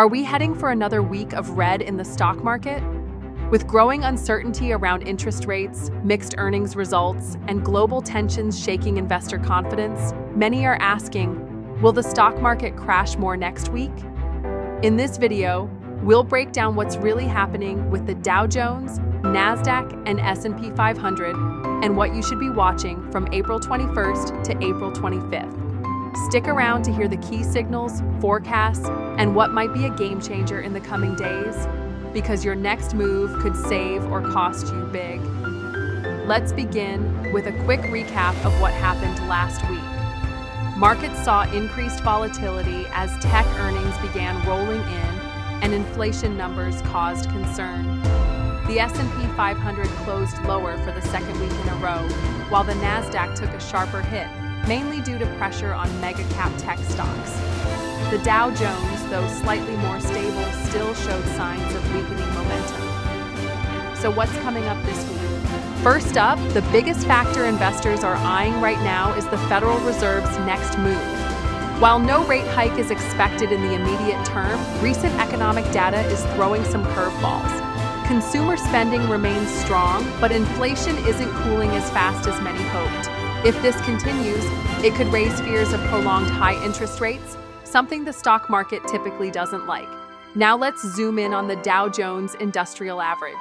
Are we heading for another week of red in the stock market? With growing uncertainty around interest rates, mixed earnings results, and global tensions shaking investor confidence, many are asking, will the stock market crash more next week? In this video, we'll break down what's really happening with the Dow Jones, Nasdaq, and S&P 500, and what you should be watching from April 21st to April 25th. Stick around to hear the key signals, forecasts, and what might be a game changer in the coming days, because your next move could save or cost you big. Let's begin with a quick recap of what happened last week. Markets saw increased volatility as tech earnings began rolling in and inflation numbers caused concern. The S&P 500 closed lower for the second week in a row, while the Nasdaq took a sharper hit, mainly due to pressure on mega-cap tech stocks. The Dow Jones, though slightly more stable, still showed signs of weakening momentum. So what's coming up this week? First up, the biggest factor investors are eyeing right now is the Federal Reserve's next move. While no rate hike is expected in the immediate term, recent economic data is throwing some curveballs. Consumer spending remains strong, but inflation isn't cooling as fast as many hoped. If this continues, it could raise fears of prolonged high interest rates, something the stock market typically doesn't like. Now let's zoom in on the Dow Jones Industrial Average.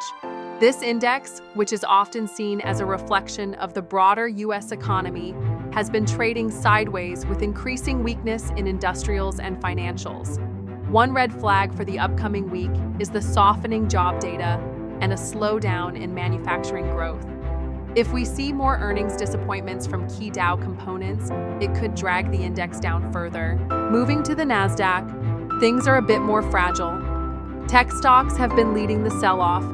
This index, which is often seen as a reflection of the broader U.S. economy, has been trading sideways with increasing weakness in industrials and financials. One red flag for the upcoming week is the softening job data and a slowdown in manufacturing growth. If we see more earnings disappointments from key Dow components, it could drag the index down further. Moving to the Nasdaq, things are a bit more fragile. Tech stocks have been leading the sell-off,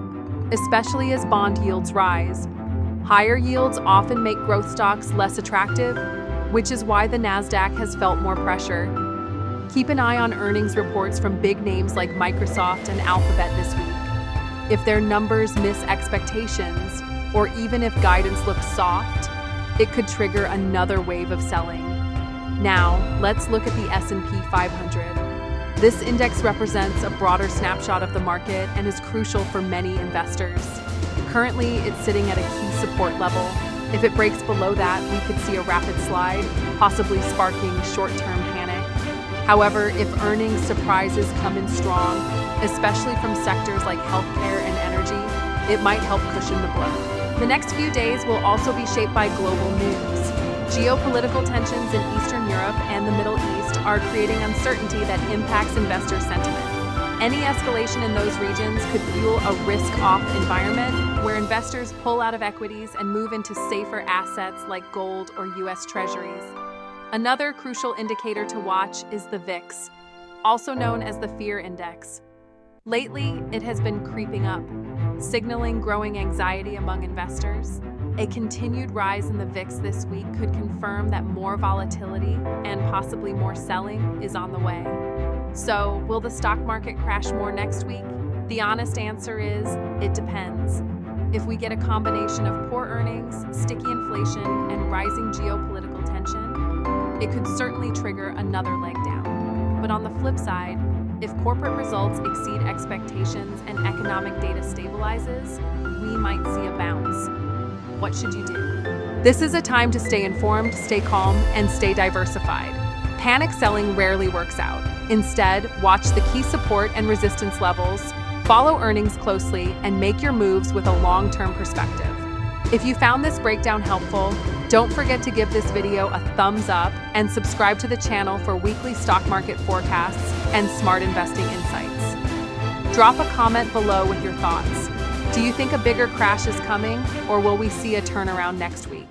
especially as bond yields rise. Higher yields often make growth stocks less attractive, which is why the Nasdaq has felt more pressure. Keep an eye on earnings reports from big names like Microsoft and Alphabet this week. If their numbers miss expectations, or even if guidance looks soft, it could trigger another wave of selling. Now, let's look at the S&P 500. This index represents a broader snapshot of the market and is crucial for many investors. Currently, it's sitting at a key support level. If it breaks below that, we could see a rapid slide, possibly sparking short-term panic. However, if earnings surprises come in strong, especially from sectors like healthcare and energy, it might help cushion the blow. The next few days will also be shaped by global news. Geopolitical tensions in Eastern Europe and the Middle East are creating uncertainty that impacts investor sentiment. Any escalation in those regions could fuel a risk-off environment where investors pull out of equities and move into safer assets like gold or U.S. Treasuries. Another crucial indicator to watch is the VIX, also known as the Fear Index. Lately, it has been creeping up, signaling growing anxiety among investors. A continued rise in the VIX this week could confirm that more volatility and possibly more selling is on the way. So, will the stock market crash more next week? The honest answer is, it depends. If we get a combination of poor earnings, sticky inflation, and rising geopolitical tension, it could certainly trigger another leg down. But on the flip side, if corporate results exceed expectations and economic data stabilizes, we might see a bounce. What should you do? This is a time to stay informed, stay calm, and stay diversified. Panic selling rarely works out. Instead, watch the key support and resistance levels, follow earnings closely, and make your moves with a long-term perspective. If you found this breakdown helpful, don't forget to give this video a thumbs up and subscribe to the channel for weekly stock market forecasts and smart investing insights. Drop a comment below with your thoughts. Do you think a bigger crash is coming, or will we see a turnaround next week?